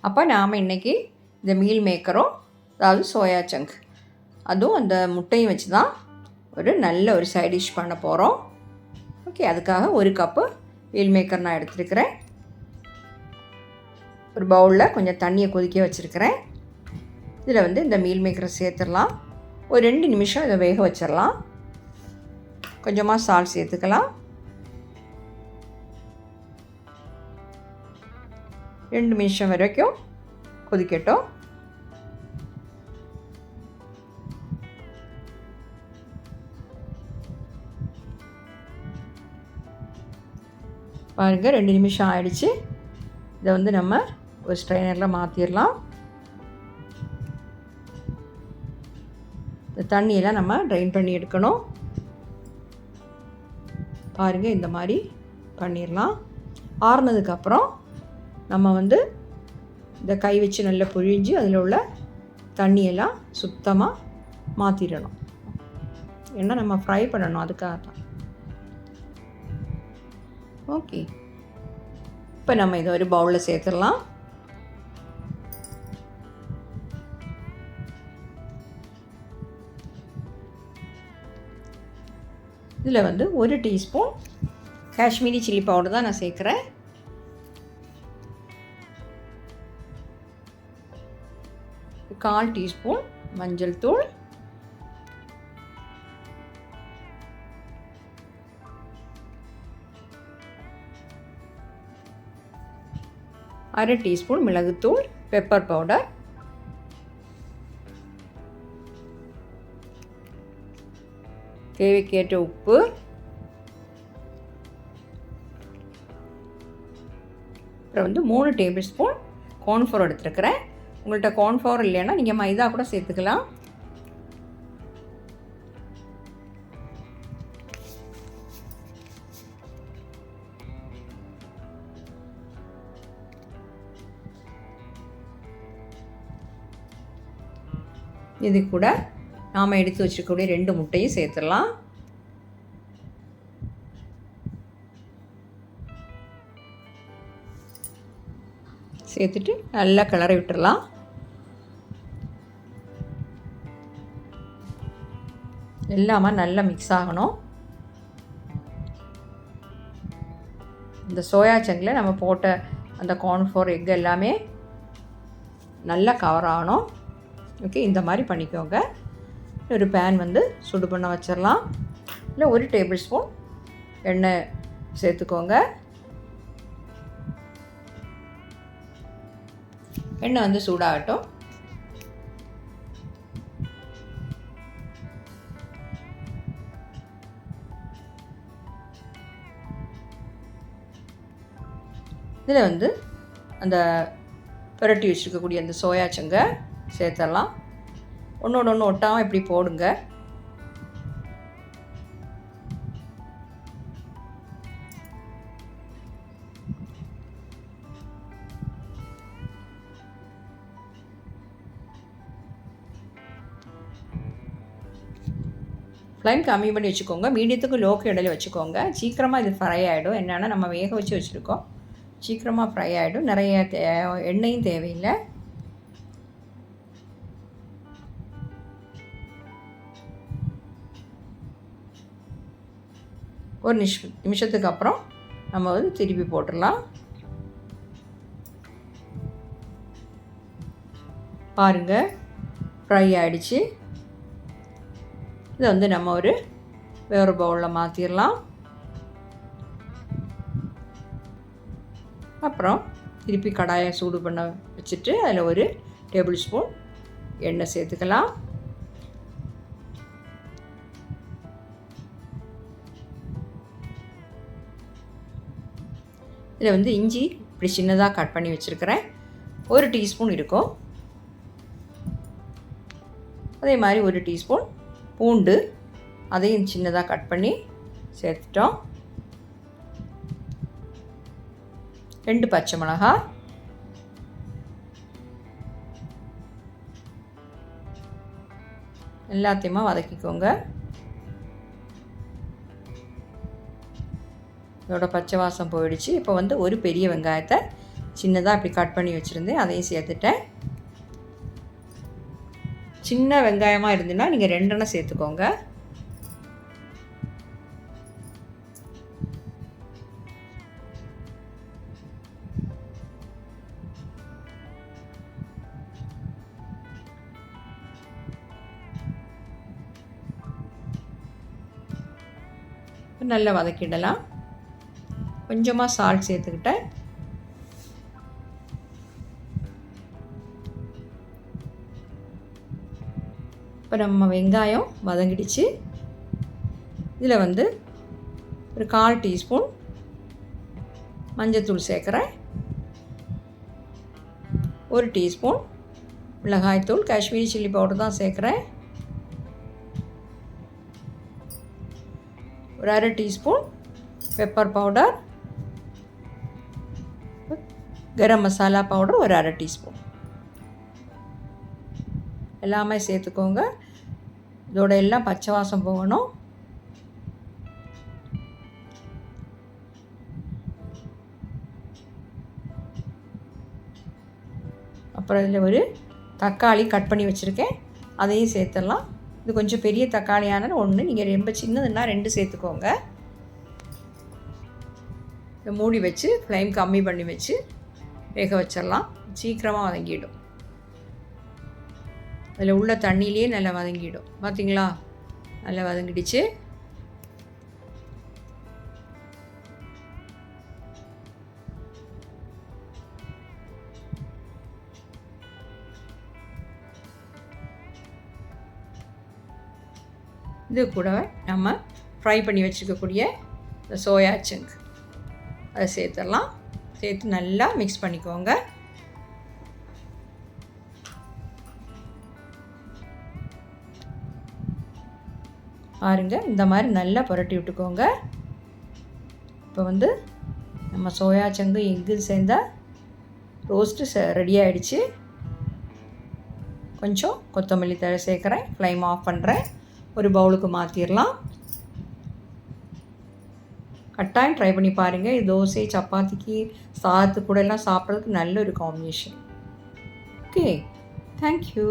அப்போ நாம் இன்றைக்கி இந்த மீல் மேக்கரும் அதாவது சோயா சங்க் அதுவும் அந்த முட்டையும் வச்சு தான் ஒரு நல்ல ஒரு சைட் டிஷ் பண்ண போகிறோம். ஓகே, அதுக்காக 1 கப்பு மீல் மேக்கர் நான் எடுத்துருக்கிறேன். ஒரு பவுலில் கொஞ்சம் தண்ணியை கொதிக்க வச்சுருக்கிறேன். இதில் வந்து இந்த மீல் மேக்கரை சேர்த்துடலாம். ஒரு 2 நிமிஷம் இதை வேக வச்சிடலாம். கொஞ்சமாக சால்ட் சேர்த்துக்கலாம். 2 நிமிஷம் வரைக்கும் கொதிக்கட்டும். பாருங்கள், 2 நிமிஷம் ஆயிடுச்சு. இதை வந்து நம்ம ஒரு ஸ்ட்ரைனரில் மாற்றிடலாம். இந்த தண்ணியெல்லாம் நம்ம ட்ரைன் பண்ணி எடுக்கணும். பாருங்கள், இந்த மாதிரி பண்ணிடலாம். ஆறுனதுக்கப்புறம் நம்ம வந்து இந்த கை வச்சு நல்லா புழிஞ்சு அதில் உள்ள தண்ணியெல்லாம் சுத்தமாக மாற்றிடணும். ஏன்னா நம்ம ஃப்ரை பண்ணணும், அதுக்காக தான். ஓகே, இப்போ நம்ம இதை ஒரு பவுலில் சேர்த்துடலாம். இதில் வந்து 1 டீஸ்பூன் காஷ்மீரி சில்லி பவுடர் தான் நான் சேர்க்குறேன். கால் டீஸ்பூன் மஞ்சள் தூள், அரை டீஸ்பூன் மிளகுத்தூள் பெப்பர் பவுடர், தேவைக்கேற்ற உப்பு, அப்புறம் வந்து 3 டேபிள் ஸ்பூன் கார்ன்ஃப்ளவர் எடுத்துருக்கிறேன். உங்கள்கிட்ட கார்ன்ஃப்ளவர் இல்லைன்னா நீங்கள் மைதா கூட சேர்த்துக்கலாம். இது கூட நாம் எடுத்து வச்சுருக்கக்கூடிய 2 முட்டையும் சேர்த்துடலாம். சேர்த்துட்டு நல்லா கிளறி விட்டுடலாம். எல்லாமே நல்லா மிக்ஸ் ஆகணும். இந்த சோயா சங்கில் நம்ம போட்ட அந்த கார்ன்ஃப்ளவர் எக் எல்லாமே நல்லா கவர் ஆகணும். ஓகே, இந்த மாதிரி பண்ணிக்கோங்க. ஒரு பேன் வந்து சுடு பண்ண வச்சிடலாம். இல்லை 1 டேபிள் ஸ்பூன் எண்ணெய் சேர்த்துக்கோங்க. எண்ணெய் வந்து சூடாகட்டும். இதில் வந்து அந்த புரட்டி வச்சுருக்கக்கூடிய அந்த சோயா சங்கை சேர்த்துடலாம். ஒன்றோட ஒன்று ஒட்டாமல் இப்படி போடுங்க. ஃப்ளைம் கம்மி பண்ணி வச்சுக்கோங்க. மீடியத்துக்கு லோக்கு இடையில வச்சுக்கோங்க. சீக்கிரமாக இது ஃப்ரை ஆகிடும். என்னென்னா நம்ம வேக வச்சு வச்சுருக்கோம், சீக்கிரமாக ஃப்ரை ஆகிடும். நிறைய எண்ணெயும் தேவையில்லை. ஒரு நிமிஷத்துக்கு அப்புறம் நம்ம வந்து திருப்பி போட்டுடலாம். பாருங்கள், ஃப்ரை ஆகிடுச்சு. இதை வந்து நம்ம வேறு பவுலில் மாற்றிடலாம். அப்புறம் திருப்பி கடாயை சூடு பண்ண வச்சுட்டு அதில் 1 டேபிள் ஸ்பூன் எண்ணெய் சேர்த்துக்கலாம். இதில் வந்து இஞ்சி இப்படி சின்னதாக கட் பண்ணி வச்சுருக்கிறேன். 1 டீஸ்பூன் இருக்கும். அதே மாதிரி 1 டீஸ்பூன் பூண்டு, அதையும் சின்னதாக கட் பண்ணி சேர்த்துட்டோம். 2 பச்சை மிளகாய், எல்லாத்தையுமா வதக்கிக்கோங்க. இதோட பச்சை வாசம் போயிடுச்சு. இப்போ வந்து 1 பெரிய வெங்காயத்தை சின்னதாக இப்படி கட் பண்ணி வச்சுருந்தேன், அதையும் சேர்த்துட்டேன். சின்ன வெங்காயமாக இருந்துன்னா நீங்கள் 2 சேர்த்துக்கோங்க. நல்லா வதக்கிடலாம். கொஞ்சமாக சால்ட் சேர்த்துக்கிட்டேன். இப்போ நம்ம வெங்காயம் வதங்கிடுச்சு. இதில் வந்து ஒரு 1/4 டீஸ்பூன் மஞ்சத்தூள் சேர்க்குறேன். 1 டீஸ்பூன் மிளகாய்த்தூள், காஷ்மீரி சில்லி பவுடர் தான் சேர்க்குறேன். ஒரு 1/2 teaspoon pepper powder, garam masala powder ஒரு 1/2 டீஸ்பூன் எல்லாமே சேர்த்துக்கோங்க. இதோட எல்லாம் பச்சை வாசம் போகணும். அப்புறம் இதில் ஒரு தக்காளி கட் பண்ணி வச்சுருக்கேன், அதையும் சேர்த்துடலாம். இது கொஞ்சம் பெரிய தக்காளியான 1, நீங்கள் ரொம்ப சின்னதுன்னா 2 சேர்த்துக்கோங்க. இதை மூடி வச்சு ஃப்ளேம் கம்மி பண்ணி வச்சு வேக வச்சிடலாம். சீக்கிரமாக வதங்கிடும். அதில் உள்ள தண்ணியிலே நல்லா வதங்கிடும். பார்த்திங்களா, நல்லா வதங்கிடுச்சு. இது கூட நம்ம ஃப்ரை பண்ணி வச்சுருக்கக்கூடிய இந்த சோயா சங்க் அதை சேர்த்துடலாம். சேர்த்து நல்லா மிக்ஸ் பண்ணிக்கோங்க. பாருங்கள், இந்த மாதிரி நல்லா புரட்டி விட்டுக்கோங்க. இப்போ வந்து நம்ம சோயா சங்கு எக்கு சேர்ந்த ரோஸ்ட்டு ரெடி ஆகிடுச்சு. கொஞ்சம் கொத்தமல்லி தழை சேர்க்குறேன். ஃப்ளேம் ஆஃப் பண்ணுறேன். ஒரு பவுலுக்கு மாற்றிடலாம். கட்டாயம் ட்ரை பண்ணி பாருங்கள். இது தோசை, சப்பாத்திக்கு, சாதத்துக்கு கூட எல்லாம் சாப்பிட்றதுக்கு நல்ல ஒரு காம்பினேஷன். Okay, thank you.